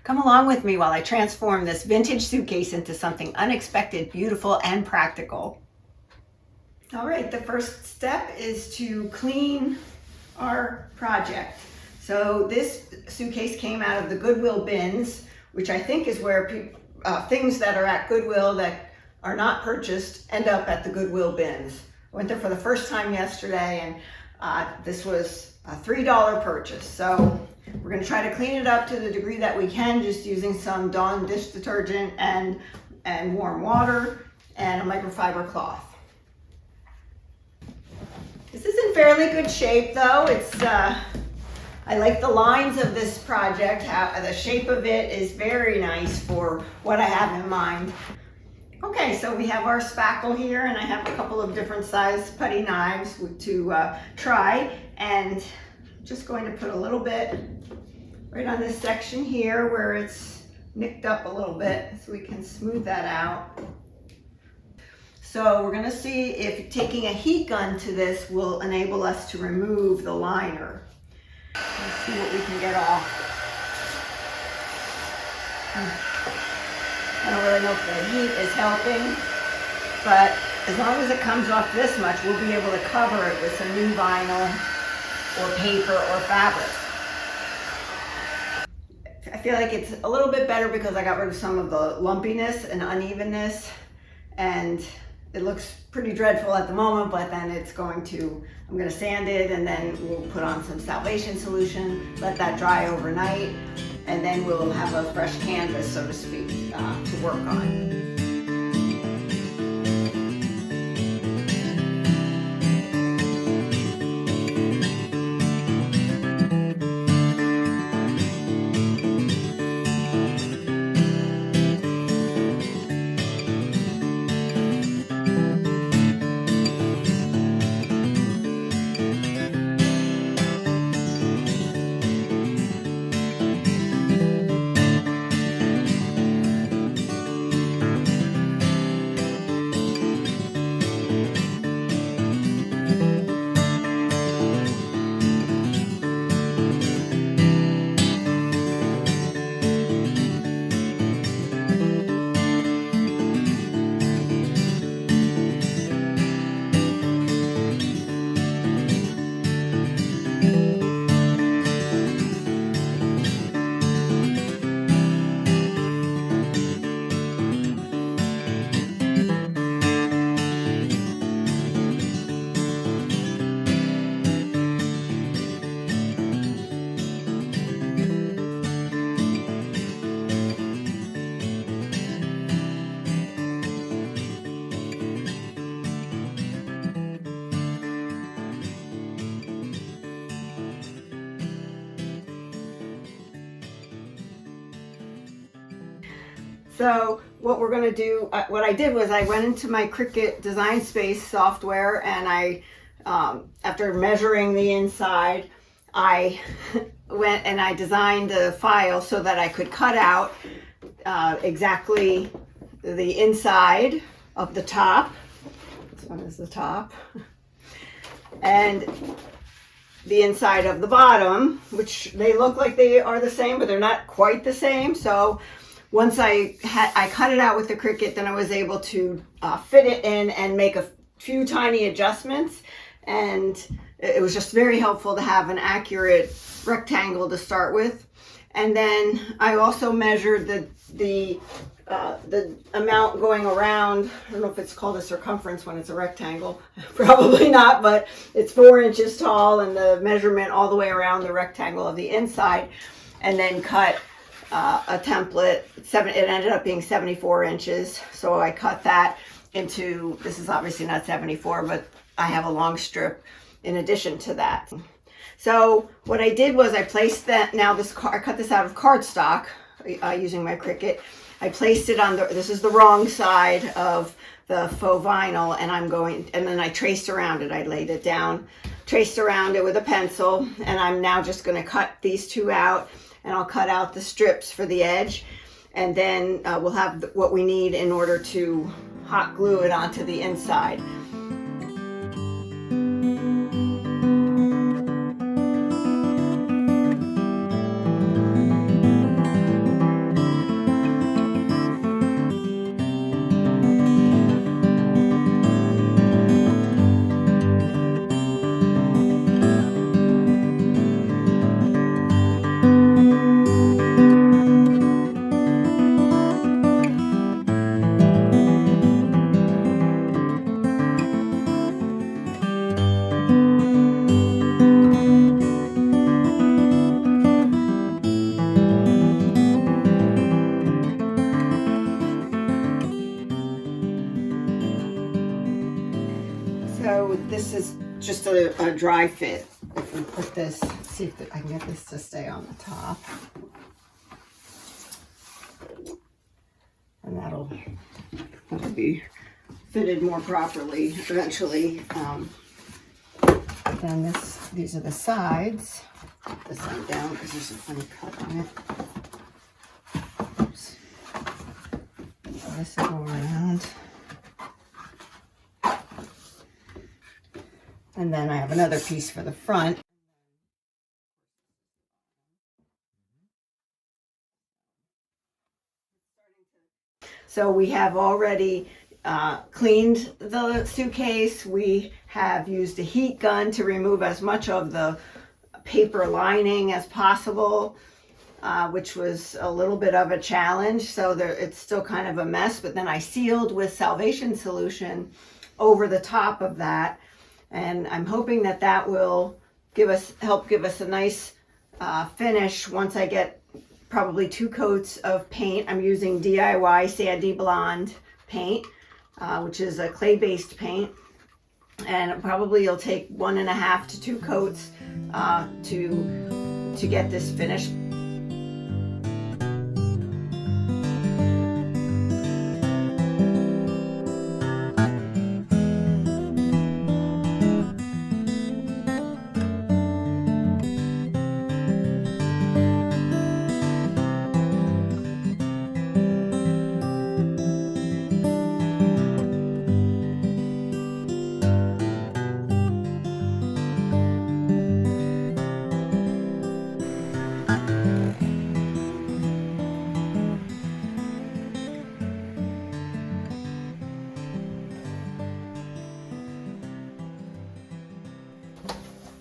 Come along with me while I transform this vintage suitcase into something unexpected, beautiful, and practical. All right, the first step is to clean our project. So this suitcase came out of the Goodwill bins, which I think is where things that are at Goodwill that are not purchased end up at the Goodwill bins. I went there for the first time yesterday, and this was a $3 purchase. So we're going to try to clean it up to the degree that we can, just using some Dawn dish detergent and warm water and a microfiber cloth. This is in fairly good shape though. I like the lines of this project. The shape of it is very nice for what I have in mind. Okay, so we have our spackle here, and I have a couple of different size putty knives to try, and I'm just going to put a little bit right on this section here where it's nicked up a little bit so we can smooth that out. So we're going to see if taking a heat gun to this will enable us to remove the liner. Let's see what we can get off. I don't really know if the heat is helping, but as long as it comes off this much, we'll be able to cover it with some new vinyl or paper or fabric. I feel like it's a little bit better because I got rid of some of the lumpiness and unevenness, and it looks pretty dreadful at the moment, but then I'm going to sand it, and then we'll put on some salvation solution, let that dry overnight, and then we'll have a fresh canvas, so to speak, to work on. So what we're going to do, what I did was I went into my Cricut Design Space software, and I, after measuring the inside, I went and I designed a file so that I could cut out exactly the inside of the top. This one is the top. And the inside of the bottom, which they look like they are the same, but they're not quite the same. So once I cut it out with the Cricut, then I was able to fit it in and make a few tiny adjustments. And it was just very helpful to have an accurate rectangle to start with. And then I also measured the amount going around. I don't know if it's called a circumference when it's a rectangle. Probably not, but it's 4 inches tall, and the measurement all the way around the rectangle of the inside, and then cut a template. It ended up being 74 inches. So I cut that into, this is obviously not 74, but I have a long strip in addition to that. So what I did was I placed that, I cut this out of cardstock using my Cricut. I placed it on this is the wrong side of the faux vinyl, and then I traced around it. I laid it down, traced around it with a pencil, and I'm now just going to cut these two out, and I'll cut out the strips for the edge, and then we'll have what we need in order to hot glue it onto the inside. this is just a dry fit. If we put this, see if I can get this to stay on the top. And that'll be fitted more properly eventually. Then these are the sides. Put this one down because there's a funny cut on it. Oops. So this will go around. And then I have another piece for the front. So we have already cleaned the suitcase. We have used a heat gun to remove as much of the paper lining as possible, which was a little bit of a challenge. So it's still kind of a mess, but then I sealed with Salvation solution over the top of that. And I'm hoping that that will help give us a nice finish once I get probably 2 coats of paint. I'm using DIY Sandy Blonde paint, which is a clay-based paint. And probably it'll take 1.5 to 2 coats to get this finished.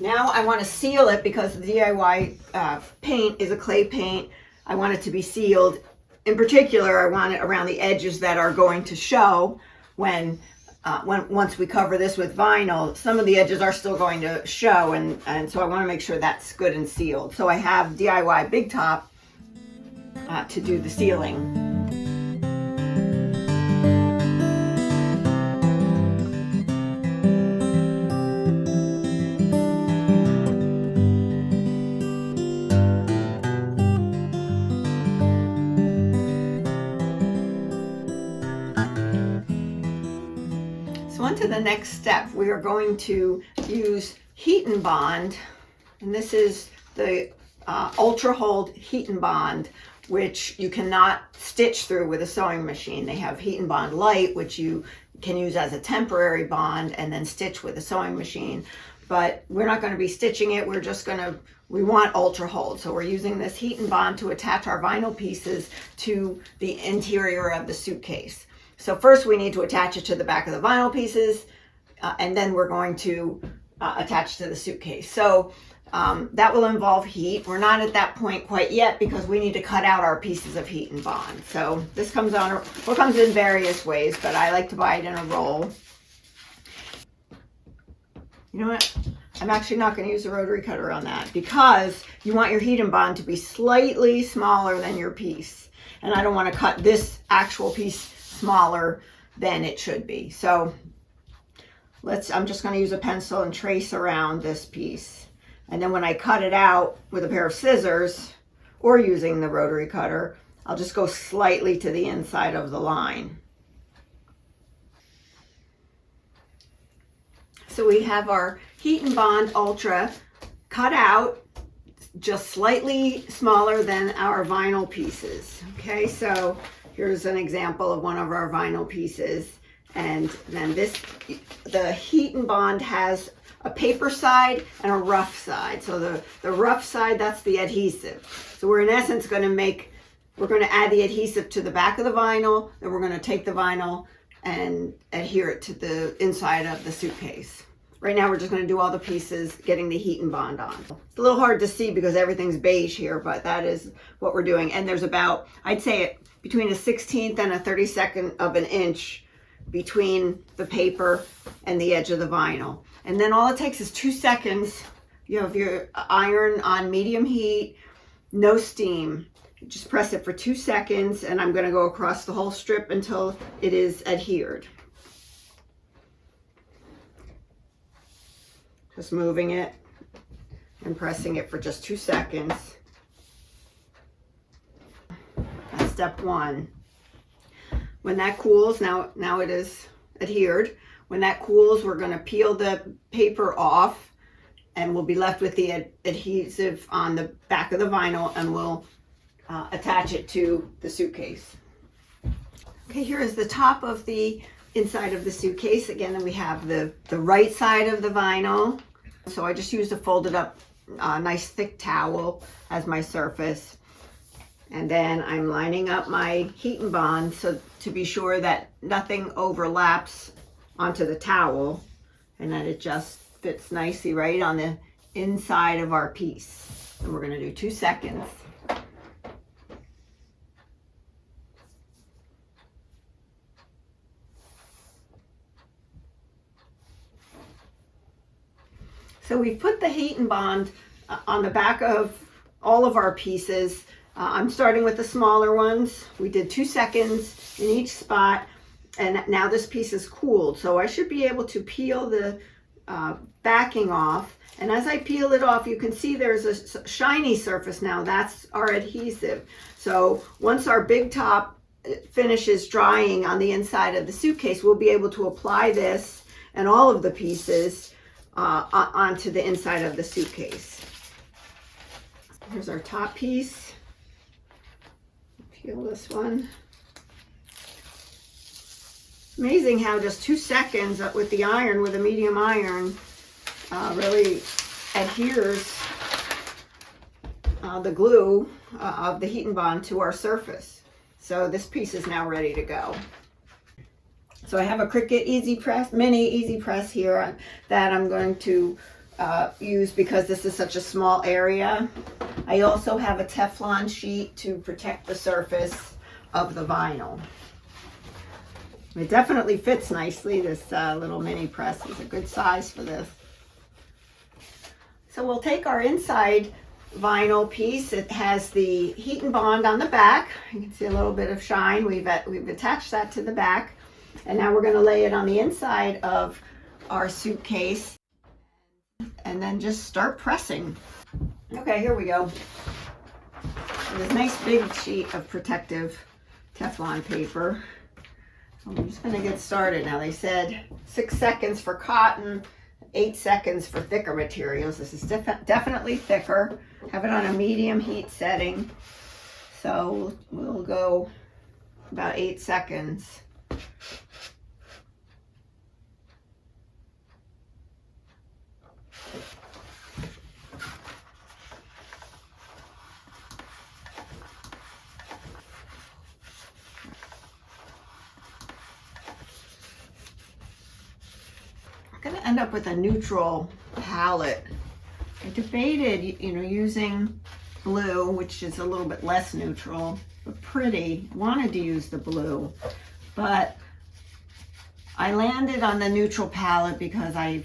Now I want to seal it because the DIY paint is a clay paint. I want it to be sealed. In particular, I want it around the edges that are going to show once we cover this with vinyl. Some of the edges are still going to show, and so I want to make sure that's good and sealed. So I have DIY Big Top to do the sealing. On to the next step. We are going to use Heat and Bond, and this is the Ultra Hold Heat and Bond, which you cannot stitch through with a sewing machine. They have Heat and Bond Light, which you can use as a temporary bond and then stitch with a sewing machine. But we're not going to be stitching it. We want Ultra Hold. So we're using this Heat and Bond to attach our vinyl pieces to the interior of the suitcase. So first we need to attach it to the back of the vinyl pieces, and then we're going to attach to the suitcase. So that will involve heat. We're not at that point quite yet because we need to cut out our pieces of Heat and Bond. So this comes in various ways, but I like to buy it in a roll. You know what? I'm actually not going to use a rotary cutter on that because you want your Heat and Bond to be slightly smaller than your piece. And I don't want to cut this actual piece smaller than it should be. So I'm just going to use a pencil and trace around this piece. And then when I cut it out with a pair of scissors or using the rotary cutter, I'll just go slightly to the inside of the line. So we have our Heat and Bond Ultra cut out just slightly smaller than our vinyl pieces. Okay, so here's an example of one of our vinyl pieces. And then the Heat and Bond has a paper side and a rough side. So the rough side, that's the adhesive. So we're in essence going to add the adhesive to the back of the vinyl, then we're going to take the vinyl and adhere it to the inside of the suitcase. Right now we're just going to do all the pieces, getting the Heat and Bond on. It's a little hard to see because everything's beige here, but that is what we're doing. And there's about, I'd say, between a 1/16 and a 32nd of an inch between the paper and the edge of the vinyl. And then all it takes is 2 seconds. You have your iron on medium heat, no steam. Just press it for 2 seconds, and I'm going to go across the whole strip until it is adhered. Just moving it and pressing it for just 2 seconds. That's step one. When that cools, now it is adhered. When that cools, we're going to peel the paper off, and we'll be left with the adhesive on the back of the vinyl, and we'll attach it to the suitcase. Okay, here is the top of the inside of the suitcase. Again, then we have the right side of the vinyl. So I just used a folded up nice thick towel as my surface. And then I'm lining up my heat and bond so to be sure that nothing overlaps onto the towel and that it just fits nicely right on the inside of our piece. And we're going to do 2 seconds. So we've put the heat and bond on the back of all of our pieces. I'm starting with the smaller ones. We did 2 seconds in each spot, and now this piece is cooled. So I should be able to peel the backing off. And as I peel it off, you can see there's a shiny surface now. That's our adhesive. So once our big top finishes drying on the inside of the suitcase, we'll be able to apply this and all of the pieces onto the inside of the suitcase. Here's our top piece. Peel this one. Amazing how just 2 seconds with the iron, with a medium iron, really adheres the glue of the heat and bond to our surface. So this piece is now ready to go. So I have a Cricut Easy Press, mini Easy Press here that I'm going to use because this is such a small area. I also have a Teflon sheet to protect the surface of the vinyl. It definitely fits nicely. This little mini press is a good size for this. So we'll take our inside vinyl piece. It has the heat and bond on the back. You can see a little bit of shine. We've attached that to the back. And now we're going to lay it on the inside of our suitcase and then just start pressing. Okay, here we go. This nice big sheet of protective Teflon paper. I'm just going to get started. Now they said 6 seconds for cotton, 8 seconds for thicker materials. This is definitely thicker. Have it on a medium heat setting. So we'll go about 8 seconds. I'm going to end up with a neutral palette. I debated, using blue, which is a little bit less neutral, but pretty. I wanted to use the blue, but I landed on the neutral palette because I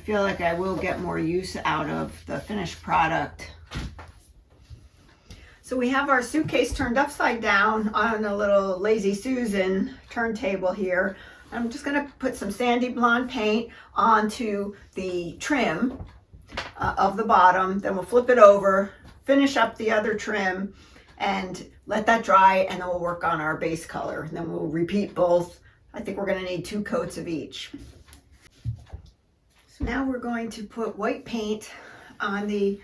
feel like I will get more use out of the finished product. So we have our suitcase turned upside down on a little Lazy Susan turntable here. I'm just going to put some sandy blonde paint onto the trim of the bottom. Then we'll flip it over, finish up the other trim, and let that dry, and then we'll work on our base color. And then we'll repeat both. I think we're going to need 2 coats of each. So now we're going to put white paint on the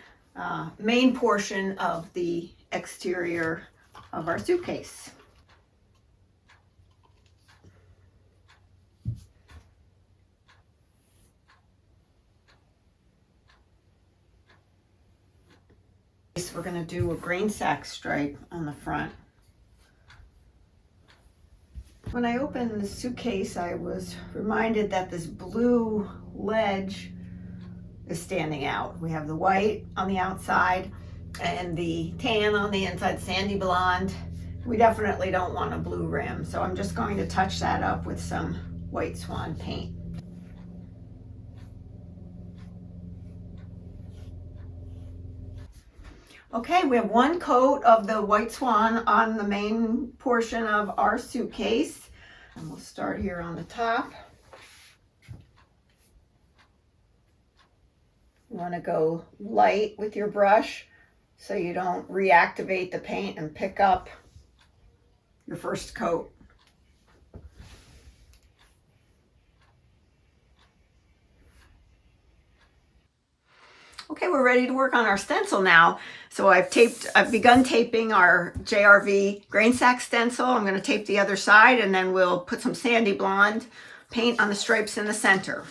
main portion of the exterior of our suitcase. We're going to do a grain sack stripe on the front. When I opened the suitcase, I was reminded that this blue ledge is standing out. We have the white on the outside and the tan on the inside, sandy blonde. We definitely don't want a blue rim, so I'm just going to touch that up with some white Swan paint. Okay, we have 1 coat of the white Swan on the main portion of our suitcase. And we'll start here on the top. You want to go light with your brush so you don't reactivate the paint and pick up your first coat. Okay, we're ready to work on our stencil now. So I've begun taping our JRV grain sack stencil. I'm going to tape the other side, and then we'll put some sandy blonde paint on the stripes in the center.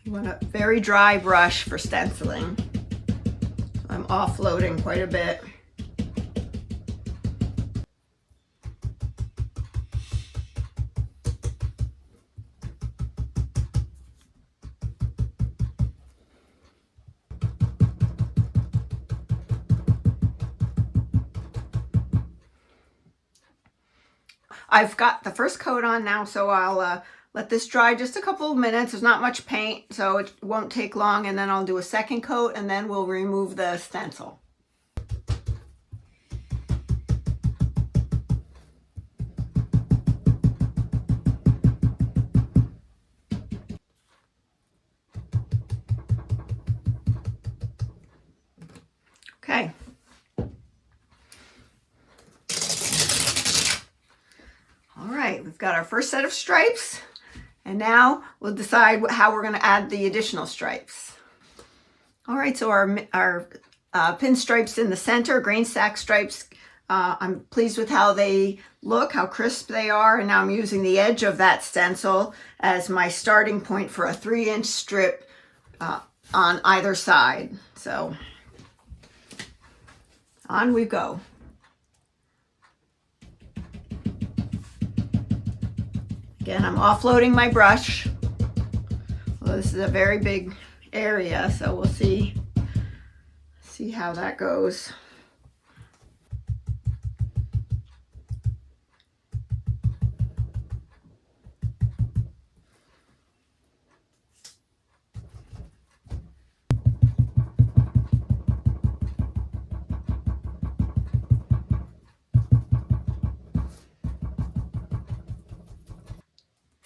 You want a very dry brush for stenciling. I'm offloading quite a bit. I've got the first coat on now, so I'll let this dry just a couple of minutes. There's not much paint, so it won't take long, and then I'll do a second coat, and then we'll remove the stencil. Okay. All right, we've got our first set of stripes, and now we'll decide how we're going to add the additional stripes. All right, so our pin stripes in the center, grain sack stripes, I'm pleased with how they look, how crisp they are, and now I'm using the edge of that stencil as my starting point for a 3-inch strip on either side. So on we go. Again, I'm offloading my brush. Well, this is a very big area, so we'll see how that goes.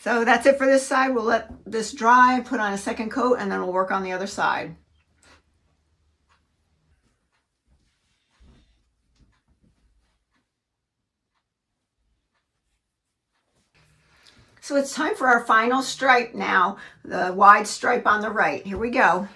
So that's it for this side. We'll let this dry, put on a second coat, and then we'll work on the other side. So it's time for our final stripe now, the wide stripe on the right. Here we go.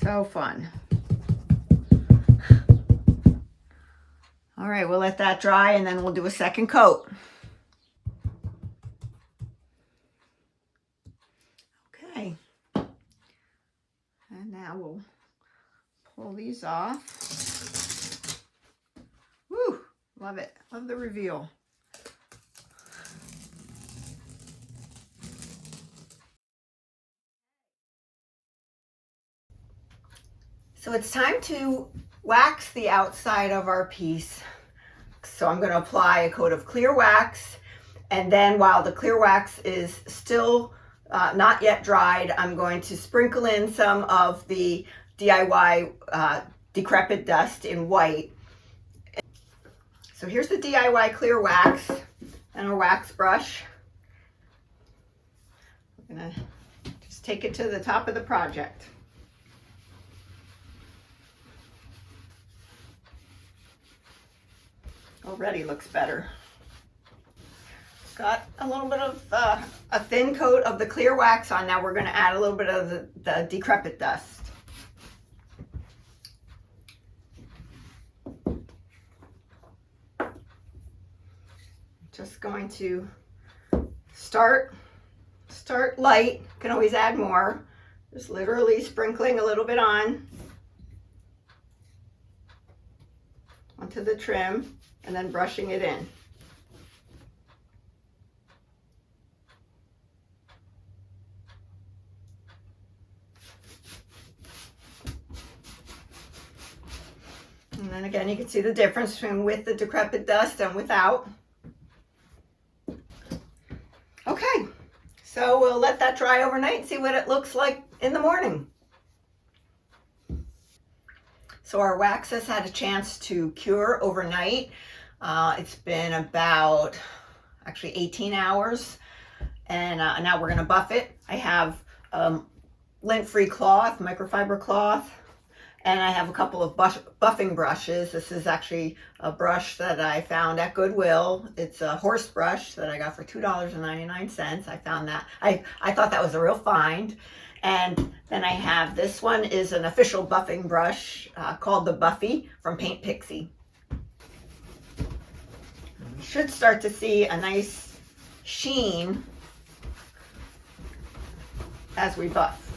So fun. All right, we'll let that dry, and then we'll do a second coat. Okay. And now we'll pull these off. Woo, love it. Love the reveal. So it's time to wax the outside of our piece. So I'm going to apply a coat of clear wax, and then while the clear wax is still not yet dried, I'm going to sprinkle in some of the DIY Decrepit Dust in white. So here's the DIY clear wax and a wax brush. I'm going to just take it to the top of the project. Already looks better. Got a little bit of a thin coat of the clear wax on. Now we're going to add a little bit of the Decrepit Dust. Just going to start light. You can always add more. Just literally sprinkling a little bit onto the trim, and then brushing it in. And then again, you can see the difference between with the Decrepit Dust and without. Okay, so we'll let that dry overnight and see what it looks like in the morning. So our wax has had a chance to cure overnight. It's been about actually 18 hours, and now we're gonna buff it. I have lint-free cloth, microfiber cloth, and I have a couple of buffing brushes. This is actually a brush that I found at Goodwill. It's a horse brush that I got for $2.99. I found that. I thought that was a real find. And then I have, this one is an official buffing brush called the Buffy from Paint Pixie. You should start to see a nice sheen as we buff.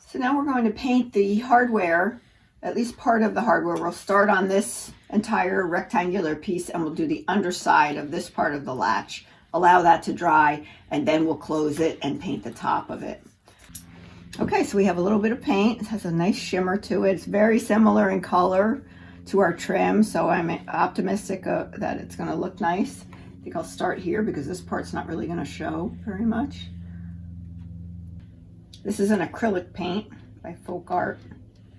So now we're going to paint the hardware, at least part of the hardware. We'll start on this entire rectangular piece and we'll do the underside of this part of the latch. Allow that to dry and then we'll close it and paint the top of it. Okay, so we have a little bit of paint. It has a nice shimmer to it. It's very similar in color to our trim, so I'm optimistic that it's going to look nice. I think I'll start here because this part's not really going to show very much. This is an acrylic paint by Faux.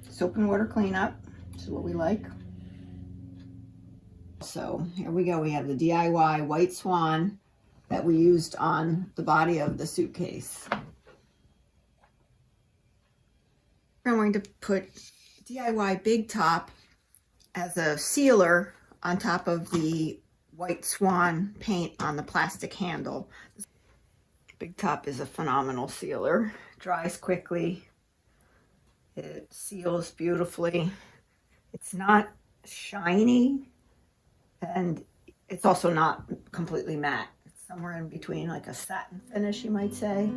Soap and water cleanup, which is what we like. So here we go. We have the DIY white Swan that we used on the body of the suitcase. I'm going to put DIY Big Top as a sealer on top of the white Swan paint on the plastic handle. Big Top is a phenomenal sealer. Dries quickly. It seals beautifully. It's not shiny and it's also not completely matte. It's somewhere in between, like a satin finish, you might say.